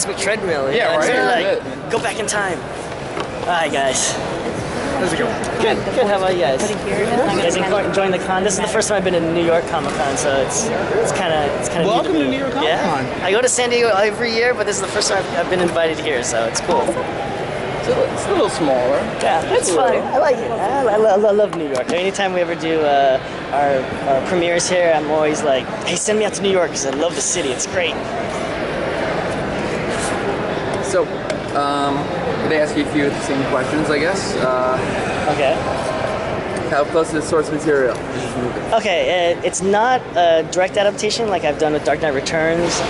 cosmic treadmill. Yeah, right. So like, go back in time. Alright, guys. How's it going? Good. How about you guys? You guys enjoying the con? This is the first time I've been to New York Comic Con, so it's kind of Welcome to New York Comic Con. Yeah. I go to San Diego every year, but this is the first time I've been invited here, so it's cool. It's a little smaller. Yeah, it's fun. I like it. I love New York. Anytime we ever do our premieres here, I'm always like, hey, send me out to New York because I love the city. It's great. So, they ask you a few of the same questions, I guess. Okay. How close to the source material is this movie? Okay, it's not a direct adaptation like I've done with Dark Knight Returns.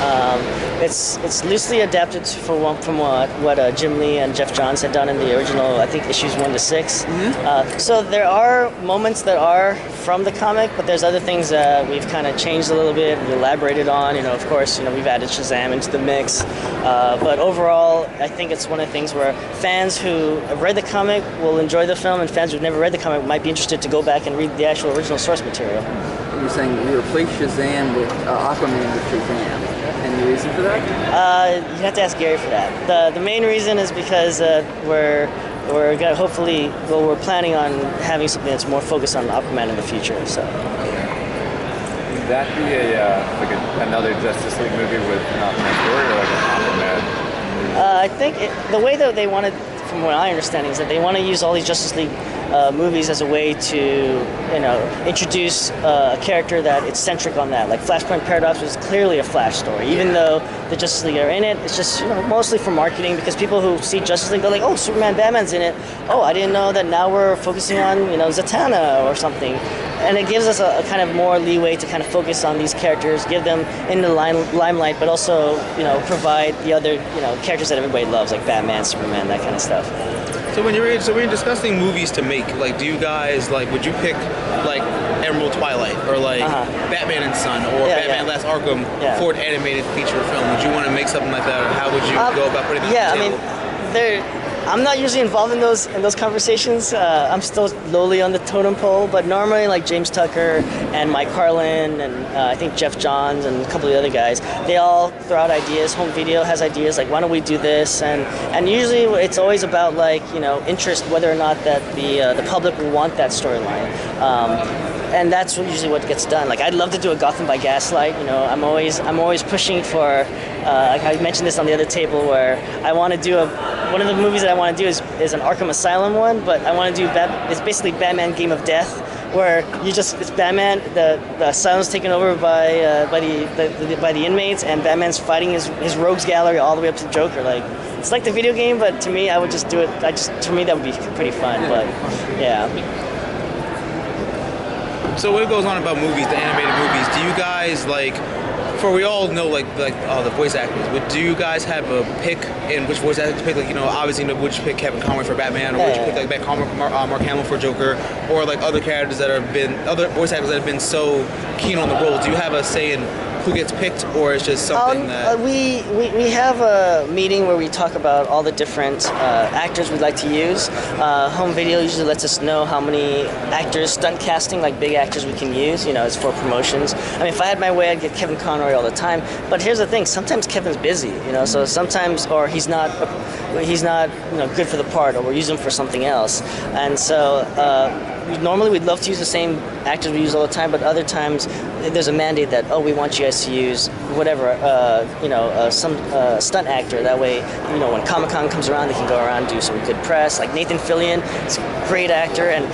It's loosely adapted from what Jim Lee and Jeff Johns had done in the original, I think, issues 1 to 6. Mm-hmm. So there are moments that are from the comic, but there's other things that we've kind of changed a little bit, we elaborated on. Of course, we've added Shazam into the mix. But overall, I think it's one of the things where fans who have read the comic will enjoy the film, and fans who've never read the comic might be interested to go back and read the actual original source material. You're saying you replace Shazam with Aquaman with Shazam. Any reason for that? You have to ask Gary for that. The main reason is because we're gonna hopefully, we're planning on having something that's more focused on Aquaman in the future. So. Would that be another Justice League movie with an Aquaman story, or like an Aquaman? I think the way that they wanted, from what I understand, is that they want to use all these Justice League movies as a way to, introduce a character that it's centric on that. Like Flashpoint Paradox was clearly a Flash story, even though the Justice League are in it. It's just mostly for marketing, because people who see Justice League, they're like, oh, Superman, Batman's in it. Oh, I didn't know that now we're focusing on Zatanna or something. And it gives us a kind of more leeway to kind of focus on these characters, give them in the limelight, but also provide the other characters that everybody loves, like Batman, Superman, that kind of stuff. So when you're discussing movies to make, like, do you guys would you pick like Emerald Twilight or like Batman and Son or Batman Last Arkham for an animated feature film? Would you want to make something like that, or how would you go about putting that on the table? I'm not usually involved in those conversations. I'm still lowly on the totem pole, but normally like James Tucker and Mike Carlin and I think Jeff Johns and a couple of the other guys, they all throw out ideas. Home Video has ideas like, why don't we do this? And usually it's always about interest, whether or not that the public will want that storyline. And that's usually what gets done. Like, I'd love to do a Gotham by Gaslight. I'm always pushing for. I mentioned this on the other table, where I want to do one of the movies that I want to do is an Arkham Asylum one, but I want to do it's basically Batman Game of Death, where it's Batman, the asylum's taken over by the inmates, and Batman's fighting his rogues gallery all the way up to the Joker. Like, it's like the video game, but to me, I would just do it. To me, that would be pretty fun. But yeah. So what goes on about movies, the animated movies? Do you guys for we all know the voice actors, but do you guys have a pick in which voice actor to pick? Obviously, would you pick Kevin Conroy for Batman, or would you pick Mark Hamill for Joker, or other characters other voice actors that have been so keen on the role? Do you have a say in who gets picked, or it's just something that... We have a meeting where we talk about all the different actors we'd like to use. Home Video usually lets us know how many actors, stunt casting, like big actors we can use, it's for promotions. I mean, if I had my way, I'd get Kevin Conroy all the time. But here's the thing, sometimes Kevin's busy, so sometimes, or he's not good for the part, or we're using him for something else. And so normally we'd love to use the same actors we use all the time, but other times there's a mandate that, we want you guys to use whatever, some stunt actor. That way, when Comic-Con comes around, they can go around and do some good press. Like Nathan Fillion is a great actor, and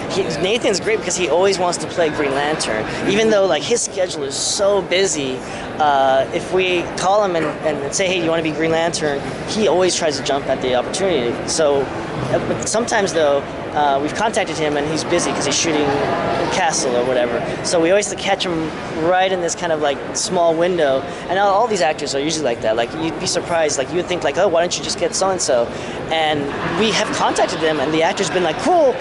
Nathan's great because he always wants to play Green Lantern, even though his schedule is so busy. If we call him and say, hey, you want to be Green Lantern, he always tries to jump at the opportunity. So sometimes, though, we've contacted him and he's busy because he's shooting Castle or whatever. So we always have to catch him right in this kind of small window. And all these actors are usually like that. Like, you'd be surprised. Like, you would think why don't you just get so-and-so? And we have contacted them, and the actor's been like, cool,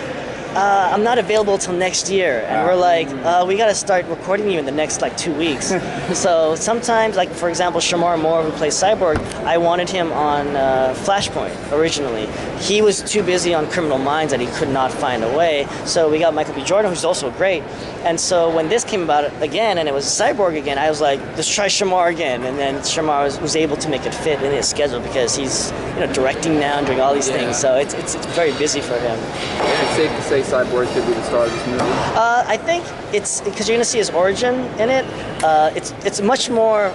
I'm not available till next year. And we're like, we got to start recording you in the next like 2 weeks. So sometimes, like for example, Shamar Moore, who plays Cyborg, I wanted him on Flashpoint originally. He was too busy on Criminal Minds that he could not find a way. So we got Michael B. Jordan, who's also great. And so when this came about again, and it was Cyborg again, I was like, let's try Shamar again. And then Shamar was able to make it fit in his schedule because he's directing now and doing all these things. So it's very busy for him. It's safe to say Cyborg could be the star of this movie. I think it's because you're going to see his origin in it. It's much more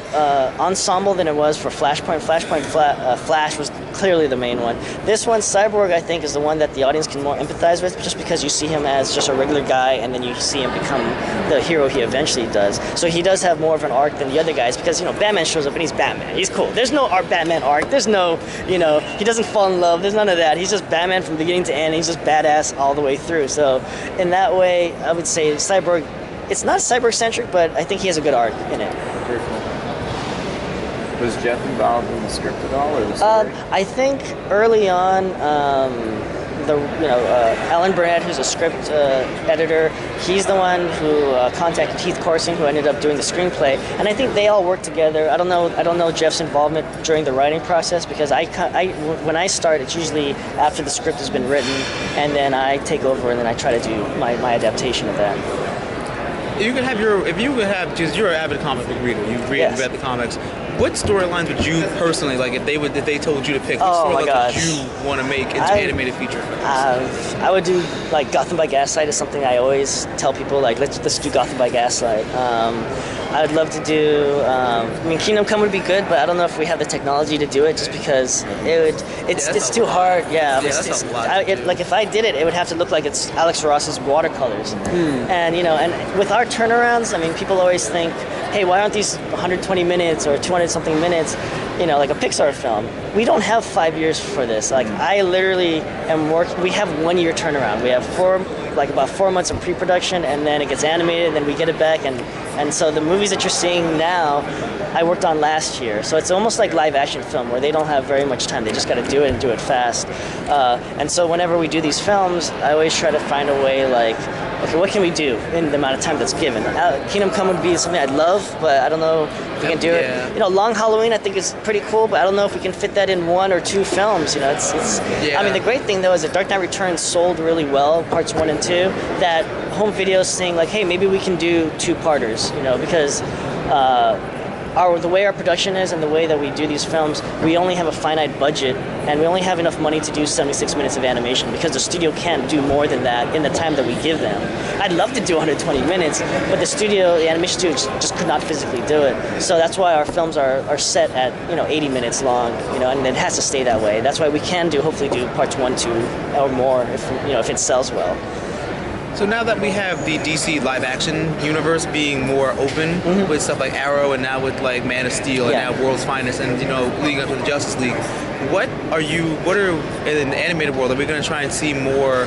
ensemble than it was for Flashpoint. Flash was clearly the main one. This one, Cyborg, I think, is the one that the audience can more empathize with, just because you see him as just a regular guy, and then you see him become the hero he eventually does. So he does have more of an arc than the other guys, because Batman shows up and he's Batman. He's cool. There's no Batman arc. There's no, he doesn't fall in love. There's none of that. He's just Batman from beginning to end. He's just badass all the way through. So in that way, I would say Cyborg. It's not Cyborg-centric, but I think he has a good arc in it. Very cool. Was Jeff involved in the script at all, or the story? I think early on, Alan Burnett, who's a script editor, he's the one who contacted Heath Coursing, who ended up doing the screenplay, and I think they all worked together. I don't know Jeff's involvement during the writing process, because when I start, it's usually after the script has been written, and then I take over and then I try to do my adaptation of that. If you could have, because you're an avid comic book reader, you've read the comics. What storylines would you personally like if they told you to pick? What storylines would you want to make into animated feature films? I would do like Gotham by Gaslight is something I always tell people, like let's do Gotham by Gaslight. I would love to do. Kingdom Come would be good, but I don't know if we have the technology to do it, just because it's too hard. Yeah, that's a lot. Like if I did it, it would have to look like it's Alex Ross's watercolors. And and with our turnarounds, people always think, hey, why aren't these 120 minutes or 200 something minutes, like a Pixar film? We don't have 5 years for this. Like I literally am working. We have 1 year turnaround. We have about 4 months of pre-production, and then it gets animated, and then we get it back, and so the movies that you're seeing now, I worked on last year. So it's almost like live action film, where they don't have very much time. They just got to do it and do it fast. And so whenever we do these films, I always try to find a way, like, okay, what can we do in the amount of time that's given? Kingdom Come would be something I'd love, but I don't know if we can do it. Long Halloween I think is pretty cool, but I don't know if we can fit that in 1 or 2 films. The great thing though is that Dark Knight Returns sold really well, parts 1 and 2, that home video is saying like, hey, maybe we can do 2-parters, because the way our production is and the way that we do these films, we only have a finite budget, and we only have enough money to do 76 minutes of animation, because the studio can't do more than that in the time that we give them. I'd love to do 120 minutes, but the animation studio just could not physically do it. So that's why our films are set at 80 minutes long, and it has to stay that way. That's why we can hopefully do parts 1, 2, or more if it sells well. So now that we have the DC live action universe being more open with stuff like Arrow, and now with like Man of Steel, and now World's Finest, and leading up to the Justice League, what are in the animated world? Are we going to try and see more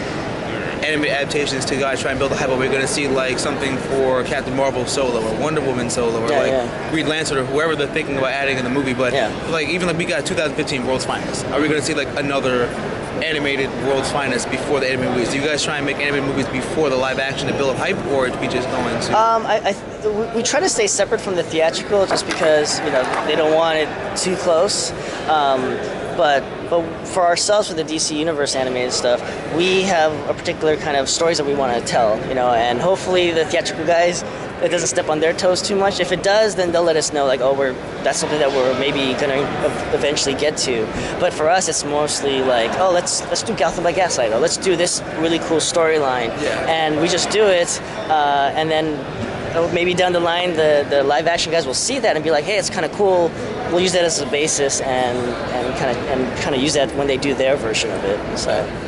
animated adaptations to guys try and build a hype? Are we going to see like something for Captain Marvel solo, or Wonder Woman solo, or Green Lantern, or whoever they're thinking about adding in the movie? But we got 2015 World's Finest. Are we going to see like another animated World's Finest before the animated movies? Do you guys try and make animated movies before the live action to build up hype, or are we just going to? We try to stay separate from the theatrical, just because they don't want it too close. But for ourselves, with the DC Universe animated stuff, we have a particular kind of stories that we want to tell, and hopefully the theatrical guys, it doesn't step on their toes too much. If it does, then they'll let us know, like, that's something that we're maybe going to eventually get to. But for us, it's mostly like, let's do Gotham by Gaslight, or let's do this really cool storyline, and we just do it, and then maybe down the line, the live action guys will see that and be like, hey, it's kind of cool. We'll use that as a basis and kind of use that when they do their version of it.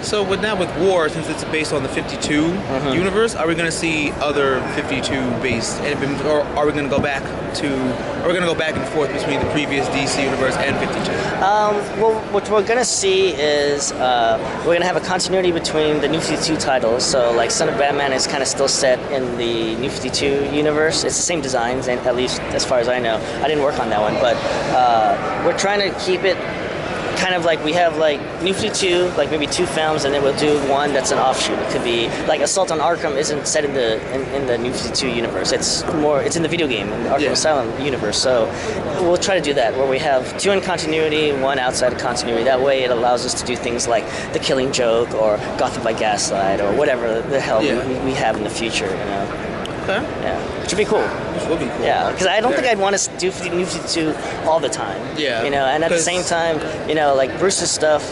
So with War, since it's based on the 52 universe, are we going to see other 52 based, or are we going to go back and forth between the previous DC universe and 52? Well, what we're going to see is we're going to have a continuity between the New 52 titles. So like Son of Batman is kind of still set in the New 52 universe. It's the same designs, and at least as far as I know. I didn't work on that one, but we're trying to keep it kind of like we have like New 52, like maybe 2 films, and then we'll do one that's an offshoot. It could be like Assault on Arkham isn't set in the New 52 universe. It's in the video game, in the Arkham Asylum universe. So we'll try to do that where we have 2 in continuity, 1 outside of continuity. That way it allows us to do things like The Killing Joke or Gotham by Gaslight or whatever the hell we have in the future, you know. Okay. Yeah, which would be cool. Which would be cool. Yeah, because I don't think I'd want to do New 52 all the time. Yeah. You know, and at the same time, you know, like Bruce's stuff,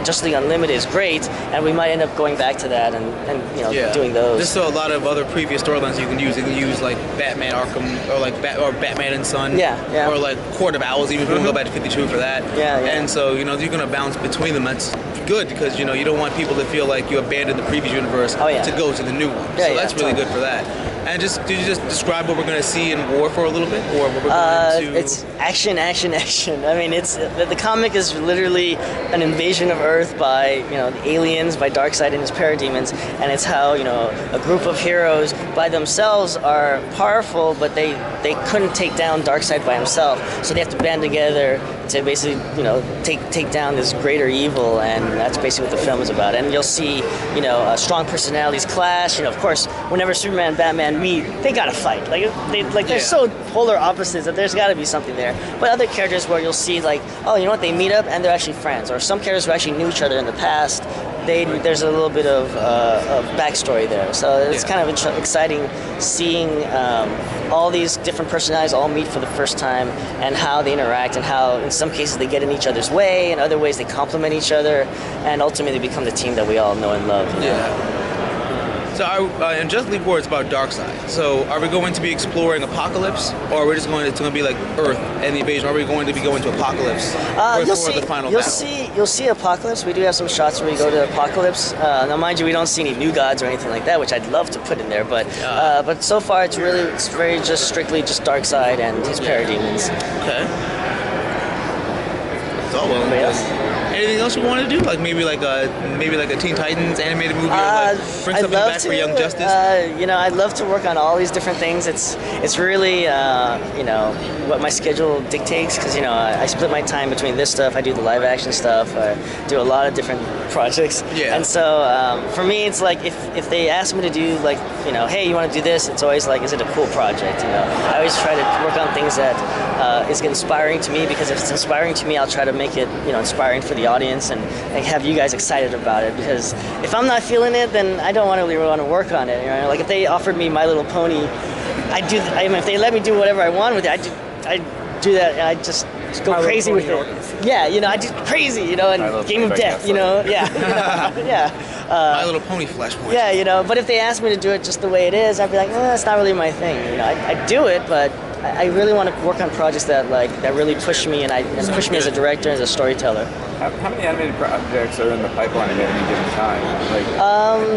Justice League Unlimited is great, and we might end up going back to that and you know, doing those. There's still a lot of other previous storylines you can use. You can use like Batman Arkham, or like Batman and Son. Yeah. Or like Court of Owls, even if we can go back to 52 for that. Yeah. And so, you know, you're gonna bounce between them. That's good because, you know, you don't want people to feel like you abandoned the previous universe to go to the new one. So that's really good for that. And did you just describe what we're going to see in War for a little bit, or what we're going to? It's action. I mean, it's the comic is literally an invasion of Earth by, you know, the aliens, by Darkseid and his parademons, and it's how, you know, a group of heroes by themselves are powerful, but they couldn't take down Darkseid by himself, so they have to band together to basically, you know, take down this greater evil, and that's basically what the film is about. And you'll see, you know, strong personalities clash. You know, of course, whenever Superman and Batman meet, they gotta fight. They're so polar opposites that there's gotta be something there. But other characters where you'll see like, oh, you know what, they meet up and they're actually friends. Or some characters who actually knew each other in the past, there's a little bit of backstory there. So it's kind of exciting seeing all these different personalities all meet for the first time and how they interact and how in some cases they get in each other's way, in other ways they complement each other, and ultimately become the team that we all know and love. You know? Yeah. So, in Just League War, it's about Darkseid. So, are we going to be exploring Apocalypse, or are we just going to? It's going to be like Earth and the invasion. Are we going to be going to Apocalypse? You'll see Apocalypse. We do have some shots where we go to Apocalypse. Now, mind you, we don't see any new gods or anything like that, which I'd love to put in there. But so far, it's very just strictly just Darkseid and his parademons. Okay. That's all well. Anything else you want to do? Like maybe like a Teen Titans animated movie, or like bring something back for Young Justice? You know, I'd love to work on all these different things. It's really you know, what my schedule dictates, because, you know, I split my time between this stuff. I do the live action stuff. I do a lot of different projects. Yeah. And so for me, it's like if they ask me to do, like, you know, hey, you want to do this? It's always like, is it a cool project? You know, I always try to work on things that is inspiring to me, because if it's inspiring to me, I'll try to make it, you know, inspiring for the audience and have you guys excited about it. Because if I'm not feeling it, then I don't really want to work on it. You know, like if they offered me My Little Pony, I mean, if they let me do whatever I want with it, I do that, and I just go crazy with it. Yeah, you know, I do crazy, you know, and Game of Death, you know, yeah. My Little Pony Flashpoint. Yeah, you know, but if they asked me to do it just the way it is, I'd be like, that's not really my thing. You know, I do it, but I really want to work on projects that really push me and push me as a director, as a storyteller. How many animated projects are in the pipeline at any given time? Like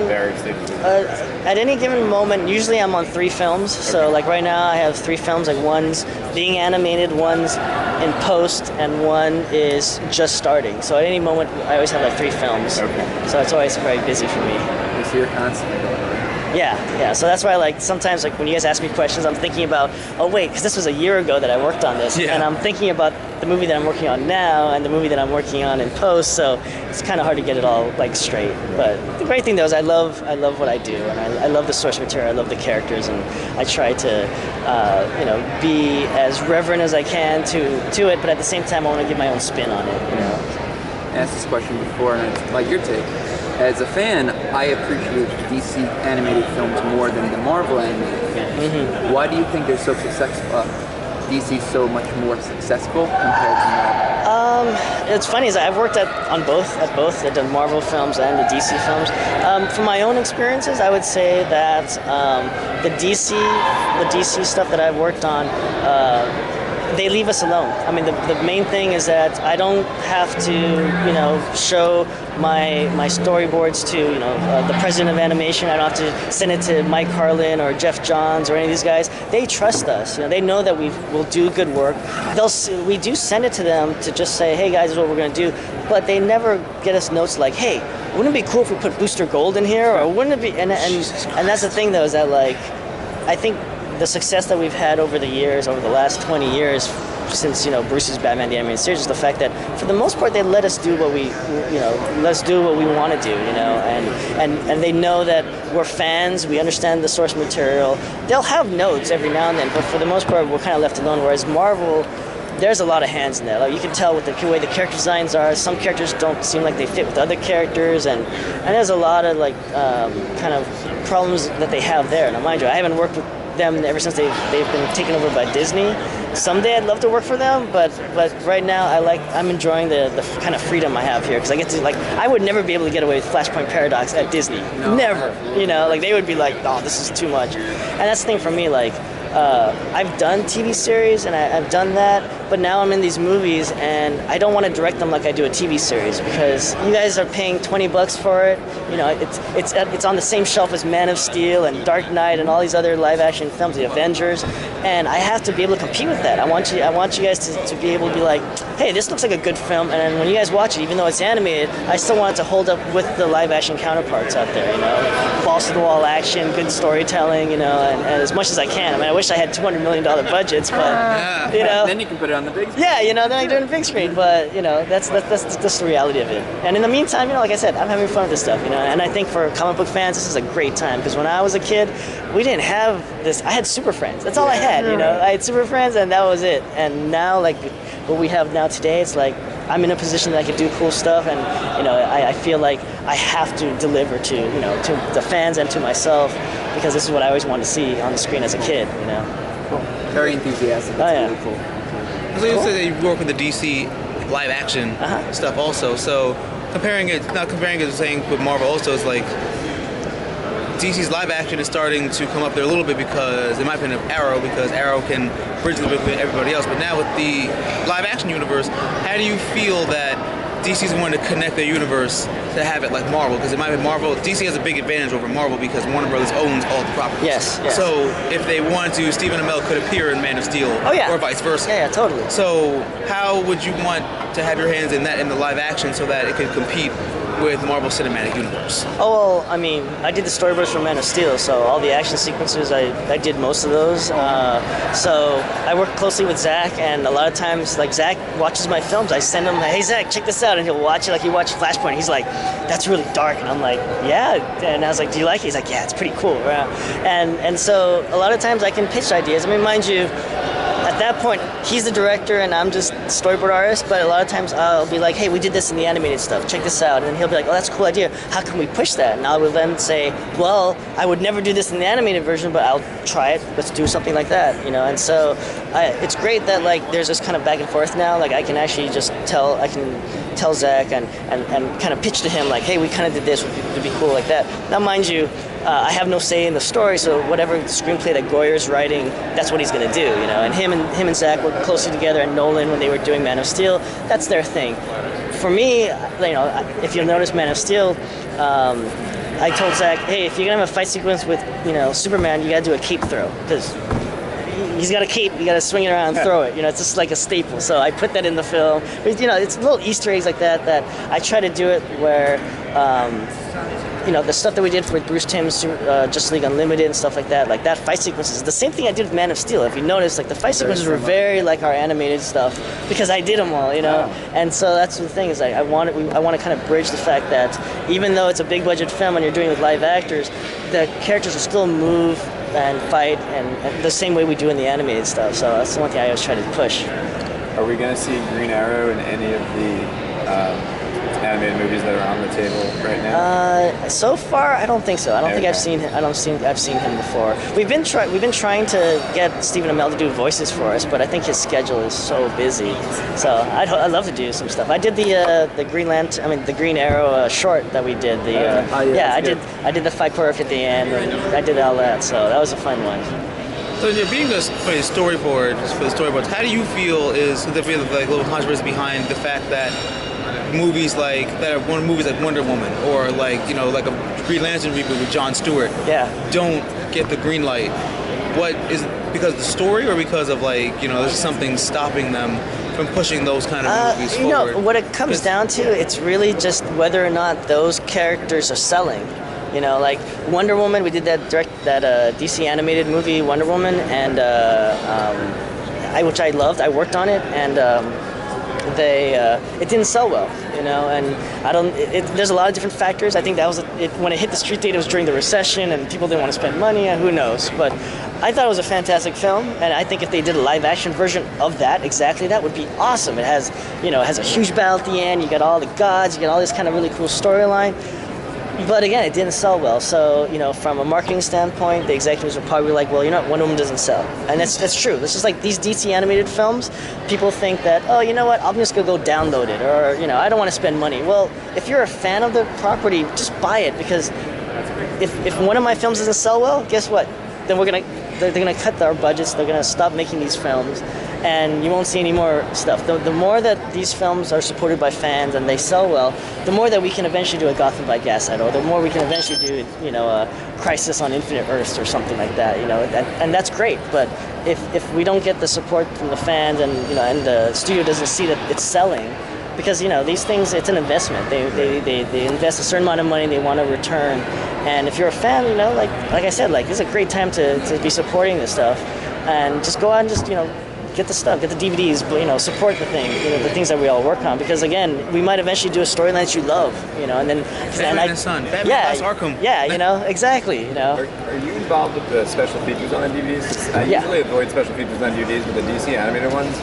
various stages. At any given moment, usually I'm on 3 films. So like right now, I have 3 films. Like one's being animated, one's in post, and one is just starting. So at any moment, I always have like 3 films. Okay. So it's always very busy for me. So you're constantly going around. Yeah. So that's why, like, sometimes, like, when you guys ask me questions, I'm thinking about, oh wait, because this was a year ago that I worked on this, and I'm thinking about the movie that I'm working on now and the movie that I'm working on in post. So it's kind of hard to get it all like straight. But the great thing though is I love what I do, and I love the source material. I love the characters, and I try to you know, be as reverent as I can to it. But at the same time, I want to give my own spin on it. You know. I asked this question before, and I'd like your take. As a fan, I appreciate DC animated films more than the Marvel animated films. Mm-hmm. Why do you think they're so successful? DC so much more successful compared to Marvel? It's funny, is I've worked on both the Marvel films and the DC films. From my own experiences, I would say that the DC stuff that I've worked on, they leave us alone. I mean, the main thing is that I don't have to, you know, show my storyboards to, you know, the president of animation. I don't have to send it to Mike Carlin or Jeff Johns or any of these guys. They trust us. You know, they know that we'll do good work. We do send it to them to just say, hey guys, this is what we're going to do. But they never get us notes like, hey, wouldn't it be cool if we put Booster Gold in here? Or wouldn't it be? And that's the thing though, is that, like, I think the success that we've had over the years, over the last 20 years, since Bruce's Batman the Animated Series is the fact that for the most part they let us do what we want to do, and they know that we're fans, we understand the source material. They'll have notes every now and then, but for the most part we're kind of left alone. Whereas Marvel, there's a lot of hands in there. Like you can tell with the way the character designs are. Some characters don't seem like they fit with other characters, and there's a lot of kind of problems that they have there. Now, mind you, I haven't worked with them ever since they've been taken over by Disney. Someday I'd love to work for them, but right now I'm enjoying the kind of freedom I have here, because I get to I would never be able to get away with Flashpoint Paradox at Disney. No, never. They would be like, oh, this is too much. And that's the thing for me, I've done TV series and I've done that, but now I'm in these movies and I don't want to direct them like I do a TV series, because you guys are paying $20 for it. It's on the same shelf as Man of Steel and Dark Knight and all these other live action films, the Avengers, and I have to be able to compete with that. I want you guys to be able to be like, hey, this looks like a good film, and then when you guys watch it, even though it's animated, I still want it to hold up with the live action counterparts out there. Balls to the wall action, good storytelling, and as much as I can. I mean, I wish I had $200 million budgets, but then you can put it on the big screen. Yeah, then I do it on the big screen, but that's just the reality of it. And in the meantime, like I said, I'm having fun with this stuff, and I think for comic book fans, this is a great time, because when I was a kid, we didn't have this. I had Super Friends. That's all I had, I had Super Friends, and that was it. And now, what we have now today, it's like I'm in a position that I can do cool stuff, and I feel like I have to deliver to the fans and to myself, because this is what I always wanted to see on the screen as a kid. Cool. Very enthusiastic. That's really cool. So you say that you work with the DC live action stuff also. So not comparing it, saying with Marvel also, is like DC's live action is starting to come up there a little bit, because, in my opinion, of Arrow, because Arrow can bridge the bit with everybody else. But now with the live action universe, how do you feel that DC's wanting to connect their universe to have it like Marvel? Because in my opinion, DC has a big advantage over Marvel, because Warner Brothers owns all the properties. Yes. So if they wanted to, Stephen Amell could appear in Man of Steel, or vice versa. Yeah, totally. So how would you want to have your hands in that in the live action so that it could compete with Marvel Cinematic Universe? Oh, well, I mean, I did the storyboards for Man of Steel, so all the action sequences, I did most of those. So I work closely with Zach, and a lot of times, Zach watches my films. I send him, hey, Zach, check this out, and he'll watch it like he watched Flashpoint. He's like, that's really dark, and I'm like, yeah. And I was like, do you like it? He's like, yeah, it's pretty cool. And so a lot of times I can pitch ideas. I mean, mind you, at that point, he's the director and I'm just storyboard artist, but a lot of times I'll be like, hey, we did this in the animated stuff, check this out. And then he'll be like, oh, that's a cool idea. How can we push that? And I will then say, well, I would never do this in the animated version, but I'll try it. Let's do something like that, And so it's great that there's this kind of back and forth now. I can actually just tell Zach and kind of pitch to him hey, we kind of did this, would be cool like that. Now, mind you, I have no say in the story, so whatever screenplay that Goyer's writing, that's what he's going to do, And him and Zach worked closely together, and Nolan, when they were doing Man of Steel, that's their thing. For me, if you'll notice Man of Steel, I told Zach, hey, if you're going to have a fight sequence with, Superman, you got to do a cape throw, because he's got a cape, you got to swing it around and throw it. It's just like a staple. So I put that in the film. But, it's little Easter eggs like that I try to do it where, the stuff that we did with Bruce Timm's Justice League Unlimited and stuff like that fight sequences, the same thing I did with Man of Steel. If you notice, the fight sequences were very like our animated stuff, because I did them all, And so that's the thing, is I want to kind of bridge the fact that even though it's a big budget film and you're doing it with live actors, the characters will still move and fight and the same way we do in the animated stuff. So that's the one thing I always try to push. Are we going to see Green Arrow in any of the animated movies that are on the table right now? So far, I don't think so. I don't think I've seen him. I've seen him before. We've been trying to get Stephen Amell to do voices for us, but I think his schedule is so busy. So I'd love to do some stuff. I did the Green Arrow short that we did. I did the fight choreography at the end, and I did all that. So that was a fun one. So you're being the storyboards, how do you feel is there a little controversy behind the fact that movies like Wonder Woman or like a Green Lantern reboot with Jon Stewart don't get the green light? What is it, because of the story, or because of there's something stopping them from pushing those kind of movies forward? What it comes down to, it's really just whether or not those characters are selling. Like Wonder Woman, we did that DC animated movie Wonder Woman, and which I loved. I worked on it, and it didn't sell well, you know. And I don't. There's a lot of different factors. I think that was when it hit the street theater. It was during the recession, and people didn't want to spend money. And who knows? But I thought it was a fantastic film, and I think if they did a live action version of that, exactly that would be awesome. It has, it has a huge battle at the end. You got all the gods. You got all this kind of really cool storyline. But again, it didn't sell well. So, from a marketing standpoint, the executives were probably like, well, Wonder Woman doesn't sell. And that's true. It's just like these DC animated films, people think that, oh, you know what, I'm just going to go download it. Or, I don't want to spend money. Well, if you're a fan of the property, just buy it. Because if one of my films doesn't sell well, guess what? Then they're going to cut our budgets. They're going to stop making these films. And you won't see any more stuff. The more that these films are supported by fans and they sell well, the more that we can eventually do a Gotham by Gaslight, or the more we can eventually do, a Crisis on Infinite Earths or something like that, and that's great. But if we don't get the support from the fans and and the studio doesn't see that it's selling, because these things, it's an investment. They invest a certain amount of money, they want a return, and if you're a fan, like I said, this is a great time to be supporting this stuff, and just go out and just get the stuff, get the DVDs, support the thing, the things that we all work on. Because again, we might eventually do a storyline that you love, and then Batman and Son, Batman Arkham. Yeah, exactly. Are you involved with the special features on the DVDs? I usually avoid special features on DVDs, but the DC animated ones,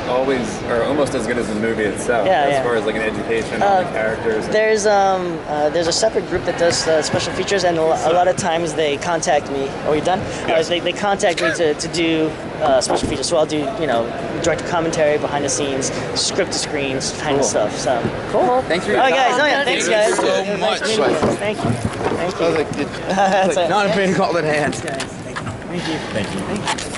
always are almost as good as the movie itself. As far as an education on the characters. There's a separate group that does special features, and a lot of times they contact me. Are we done? Yes. They contact me to do special features. So I'll do direct commentary, behind the scenes, script to screens kind of stuff. So cool. Thanks for your time. Guys. Thanks, guys. so much. Nice meeting you. Thank you. Thank you. Not a big call in hand. Thanks, guys. Thank you. Thank you.